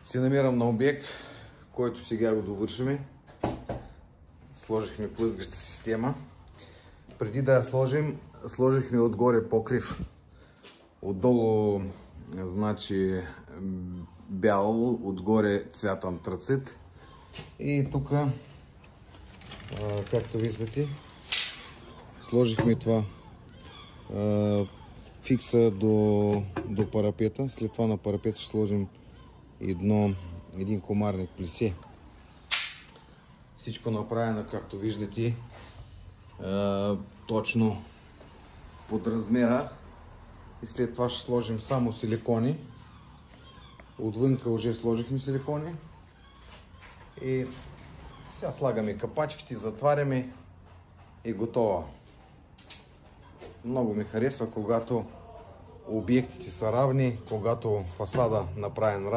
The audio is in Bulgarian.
Се намирам на обект, който сега го довършваме. Сложихме плъзгаща система. Преди да я сложим, сложихме отгоре покрив. Отдолу, значи, бял, отгоре цвят антрацит. И тук, както виждате, сложихме това фикса до парапета. След това на парапета ще сложим един комарник плесе. Всичко направено, както виждате, точно под размера. И след това ще сложим само силикони. Отвънка уже сложихме силикони. И сега слагаме капачките, затваряме и готово. Много ми харесва, когато обектите са равни, когато фасада направен равен.